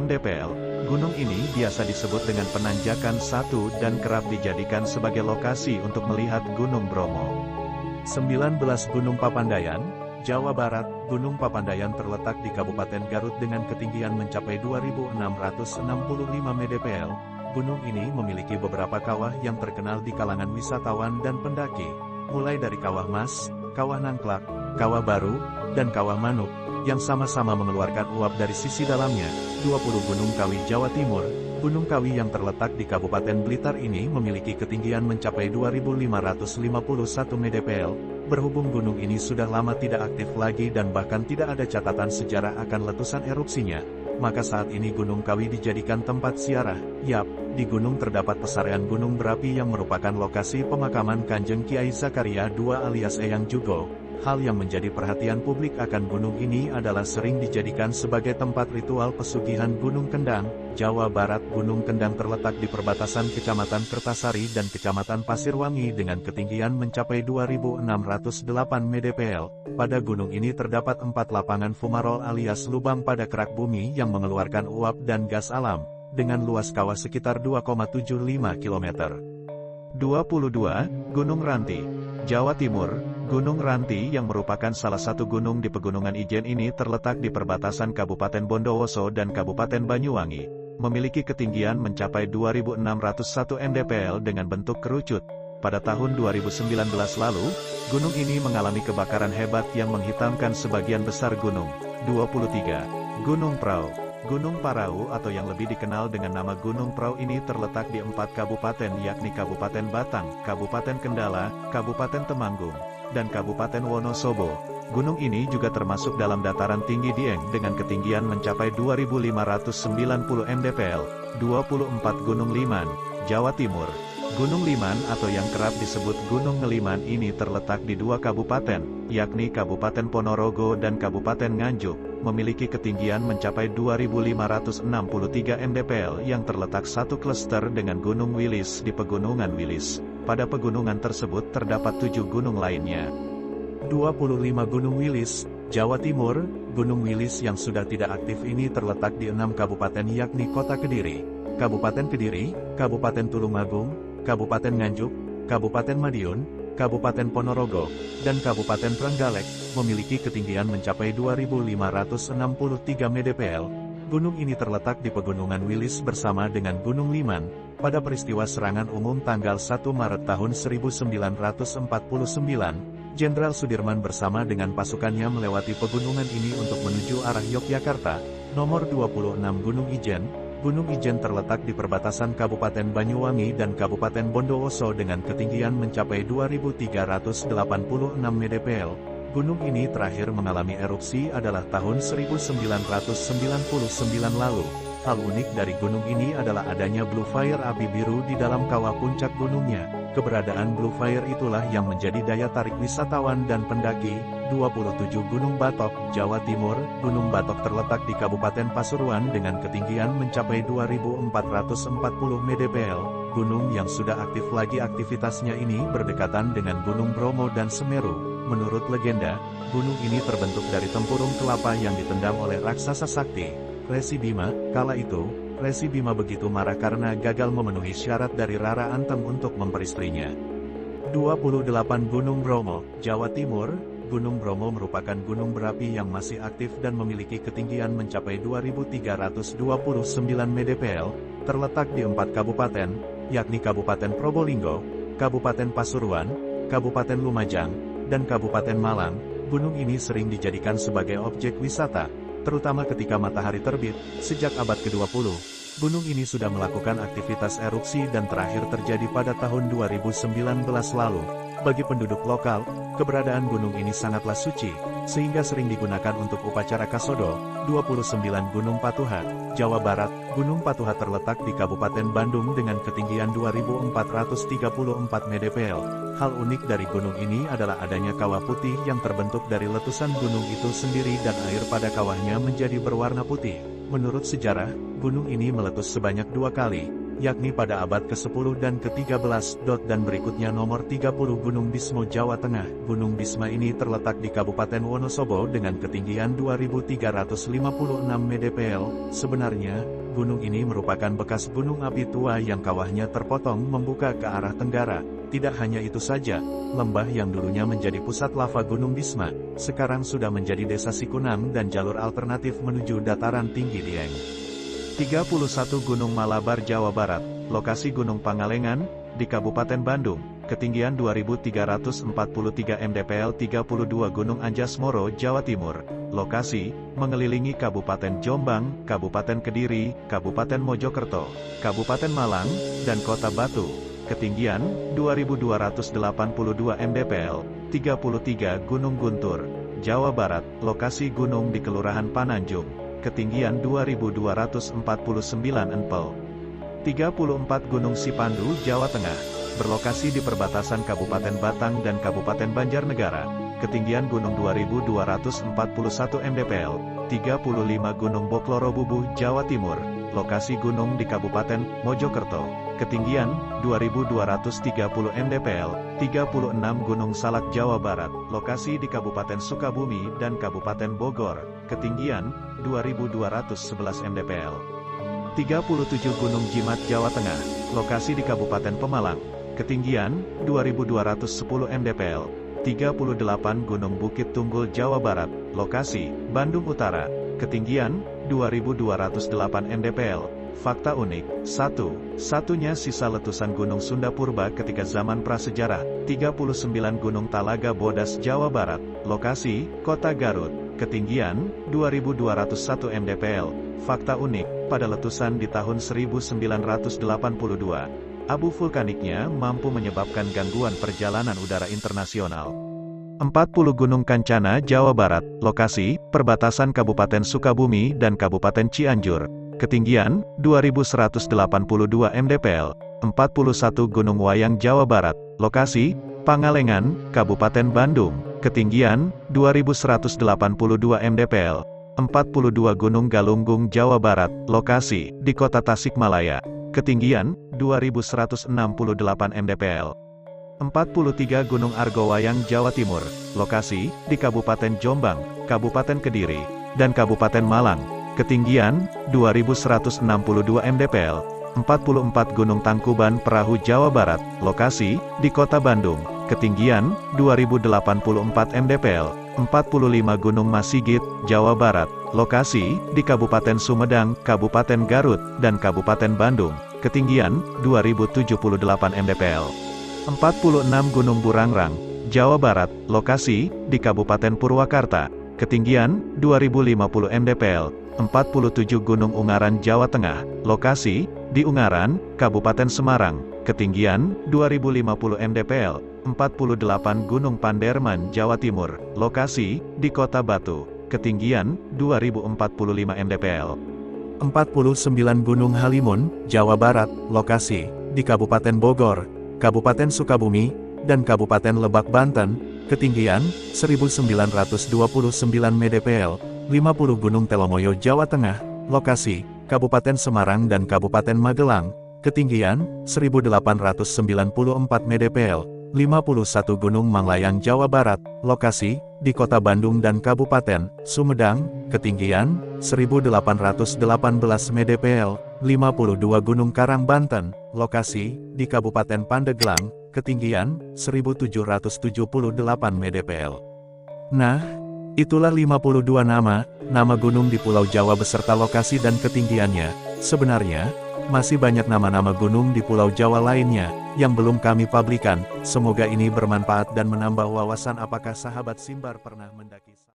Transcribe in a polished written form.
mdpl. Gunung ini biasa disebut dengan Penanjakan 1 dan kerap dijadikan sebagai lokasi untuk melihat Gunung Bromo. 19. Gunung Papandayan, Jawa Barat. Gunung Papandayan terletak di Kabupaten Garut dengan ketinggian mencapai 2.665 mdpl. Gunung ini memiliki beberapa kawah yang terkenal di kalangan wisatawan dan pendaki, mulai dari Kawah Mas, Kawah Nangklak, Kawah Baru, dan Kawah Manuk, yang sama-sama mengeluarkan uap dari sisi dalamnya. 20. Gunung Kawi, Jawa Timur. Gunung Kawi yang terletak di Kabupaten Blitar ini memiliki ketinggian mencapai 2.551 mdpl. Berhubung gunung ini sudah lama tidak aktif lagi dan bahkan tidak ada catatan sejarah akan letusan erupsinya, maka saat ini Gunung Kawi dijadikan tempat ziarah. Yap, di gunung terdapat pesarean gunung berapi yang merupakan lokasi pemakaman Kanjeng Kiai Zakaria II alias Eyang Jugo. Hal yang menjadi perhatian publik akan gunung ini adalah sering dijadikan sebagai tempat ritual pesugihan Gunung Kendang, Jawa Barat. Gunung Kendang terletak di perbatasan Kecamatan Kertasari dan Kecamatan Pasirwangi dengan ketinggian mencapai 2.608 mdpl. Pada gunung ini terdapat 4 lapangan fumarol alias lubang pada kerak bumi yang mengeluarkan uap dan gas alam, dengan luas kawah sekitar 2,75 km. 22. Gunung Ranti, Jawa Timur. Gunung Ranti yang merupakan salah satu gunung di Pegunungan Ijen ini terletak di perbatasan Kabupaten Bondowoso dan Kabupaten Banyuwangi. Memiliki ketinggian mencapai 2.601 mdpl dengan bentuk kerucut. Pada tahun 2019 lalu, gunung ini mengalami kebakaran hebat yang menghitamkan sebagian besar gunung. 23. Gunung Prau. Gunung Parau atau yang lebih dikenal dengan nama Gunung Prau ini terletak di 4 kabupaten yakni Kabupaten Batang, Kabupaten Kendala, Kabupaten Temanggung, dan Kabupaten Wonosobo. Gunung ini juga termasuk dalam dataran tinggi Dieng dengan ketinggian mencapai 2.590 mdpl. 24. Gunung Liman, Jawa Timur. Gunung Liman atau yang kerap disebut Gunung Ngeliman ini terletak di 2 kabupaten, yakni Kabupaten Ponorogo dan Kabupaten Nganjuk, memiliki ketinggian mencapai 2.563 mdpl yang terletak satu klester dengan Gunung Wilis di Pegunungan Wilis. Pada pegunungan tersebut terdapat 7 gunung lainnya. 25. Gunung Wilis, Jawa Timur. Gunung Wilis yang sudah tidak aktif ini terletak di 6 kabupaten yakni Kota Kediri, Kabupaten Kediri, Kabupaten Tulungagung, Kabupaten Nganjuk, Kabupaten Madiun, Kabupaten Ponorogo, dan Kabupaten Trenggalek, memiliki ketinggian mencapai 2.563 mdpl. Gunung ini terletak di Pegunungan Wilis bersama dengan Gunung Liman. Pada peristiwa serangan umum tanggal 1 Maret tahun 1949, Jenderal Sudirman bersama dengan pasukannya melewati pegunungan ini untuk menuju arah Yogyakarta. Nomor 26. Gunung Ijen. Gunung Ijen terletak di perbatasan Kabupaten Banyuwangi dan Kabupaten Bondowoso dengan ketinggian mencapai 2.386 mdpl. Gunung ini terakhir mengalami erupsi adalah tahun 1999 lalu. Hal unik dari gunung ini adalah adanya blue fire api biru di dalam kawah puncak gunungnya. Keberadaan blue fire itulah yang menjadi daya tarik wisatawan dan pendaki. 27. Gunung Batok, Jawa Timur. Gunung Batok terletak di Kabupaten Pasuruan dengan ketinggian mencapai 2.440 mdpl. Gunung yang sudah aktif lagi aktivitasnya ini berdekatan dengan Gunung Bromo dan Semeru. Menurut legenda, gunung ini terbentuk dari tempurung kelapa yang ditendang oleh raksasa sakti, Resi Bima. Kala itu, Resi Bima begitu marah karena gagal memenuhi syarat dari Rara Antem untuk memperistrinya. 28. Gunung Bromo, Jawa Timur. Gunung Bromo merupakan gunung berapi yang masih aktif dan memiliki ketinggian mencapai 2.329 mdpl, terletak di 4 kabupaten, yakni Kabupaten Probolinggo, Kabupaten Pasuruan, Kabupaten Lumajang, dan Kabupaten Malang. Gunung ini sering dijadikan sebagai objek wisata, terutama ketika matahari terbit. Sejak abad ke-20, gunung ini sudah melakukan aktivitas erupsi dan terakhir terjadi pada tahun 2019 lalu. Bagi penduduk lokal, keberadaan gunung ini sangatlah suci, sehingga sering digunakan untuk upacara kasodo. 29. Gunung Patuha, Jawa Barat. Gunung Patuha terletak di Kabupaten Bandung dengan ketinggian 2.434 mdpl. Hal unik dari gunung ini adalah adanya kawah putih yang terbentuk dari letusan gunung itu sendiri dan air pada kawahnya menjadi berwarna putih. Menurut sejarah, gunung ini meletus sebanyak 2 kali. yakni pada abad ke-10 dan ke-13. Dan berikutnya nomor 30 Gunung Bismo Jawa Tengah. Gunung Bisma ini terletak di Kabupaten Wonosobo dengan ketinggian 2356 mdpl. Sebenarnya, gunung ini merupakan bekas gunung api tua yang kawahnya terpotong membuka ke arah tenggara. Tidak hanya itu saja, lembah yang dulunya menjadi pusat lava Gunung Bisma, sekarang sudah menjadi desa Sikunam dan jalur alternatif menuju dataran tinggi Dieng. 31 Gunung Malabar Jawa Barat. Lokasi Gunung Pangalengan, di Kabupaten Bandung, ketinggian 2343 mdpl. 32 Gunung Anjas Moro Jawa Timur. Lokasi, mengelilingi Kabupaten Jombang, Kabupaten Kediri, Kabupaten Mojokerto, Kabupaten Malang, dan Kota Batu. Ketinggian, 2282 mdpl. 33 Gunung Guntur, Jawa Barat. Lokasi gunung di Kelurahan Pananjung. Ketinggian 2249 mdpl. 34 Gunung Sipandu, Jawa Tengah. Berlokasi di perbatasan Kabupaten Batang dan Kabupaten Banjarnegara. Ketinggian gunung 2241 mdpl. 35 Gunung Boklorobubuh, Jawa Timur. Lokasi gunung di Kabupaten Mojokerto. Ketinggian 2230 mdpl. 36 Gunung Salak Jawa Barat. Lokasi di Kabupaten Sukabumi dan Kabupaten Bogor. Ketinggian 2211 mdpl. 37 Gunung Jimat Jawa Tengah. Lokasi di Kabupaten Pemalang. Ketinggian 2210 mdpl. 38 Gunung Bukit Tunggul Jawa Barat. Lokasi Bandung Utara. Ketinggian 2208 mdpl. Fakta unik, satunya sisa letusan Gunung Sunda Purba ketika zaman prasejarah. 39 Gunung Talaga Bodas Jawa Barat. Lokasi, Kota Garut. Ketinggian, 2201 mdpl. Fakta unik, pada letusan di tahun 1982, abu vulkaniknya mampu menyebabkan gangguan perjalanan udara internasional. 40 Gunung Kancana Jawa Barat. Lokasi, perbatasan Kabupaten Sukabumi dan Kabupaten Cianjur. Ketinggian, 2182 mdpl. 41 Gunung Wayang Jawa Barat. Lokasi, Pangalengan, Kabupaten Bandung. Ketinggian, 2182 mdpl. 42 Gunung Galunggung Jawa Barat. Lokasi, di Kota Tasikmalaya. Ketinggian, 2168 mdpl. 43 Gunung Argowayang Jawa Timur. Lokasi, di Kabupaten Jombang, Kabupaten Kediri, dan Kabupaten Malang. Ketinggian, 2162 mdpl. 44 Gunung Tangkuban Perahu Jawa Barat. Lokasi, di Kota Bandung. Ketinggian, 2084 mdpl. 45 Gunung Masigit, Jawa Barat. Lokasi, di Kabupaten Sumedang, Kabupaten Garut, dan Kabupaten Bandung. Ketinggian, 2078 mdpl. 46 Gunung Burangrang, Jawa Barat. Lokasi, di Kabupaten Purwakarta. Ketinggian, 2050 mdpl. 47 Gunung Ungaran Jawa Tengah. Lokasi, di Ungaran, Kabupaten Semarang. Ketinggian, 2050 mdpl. 48 Gunung Panderman Jawa Timur. Lokasi, di Kota Batu. Ketinggian, 2045 mdpl. 49 Gunung Halimun, Jawa Barat. Lokasi, di Kabupaten Bogor, Kabupaten Sukabumi, dan Kabupaten Lebak Banten. Ketinggian, 1929 mdpl. 50 Gunung Telomoyo Jawa Tengah. Lokasi, Kabupaten Semarang dan Kabupaten Magelang. Ketinggian, 1894 mdpl. 51 Gunung Manglayang Jawa Barat. Lokasi, di Kota Bandung dan Kabupaten Sumedang. Ketinggian, 1818 mdpl. 52 Gunung Karang Banten. Lokasi, di Kabupaten Pandeglang. Ketinggian, 1778 mdpl. Nah, itulah 52 nama gunung di Pulau Jawa beserta lokasi dan ketinggiannya. Sebenarnya, masih banyak nama-nama gunung di Pulau Jawa lainnya, yang belum kami publikan. Semoga ini bermanfaat dan menambah wawasan. Apakah sahabat Simbar pernah mendaki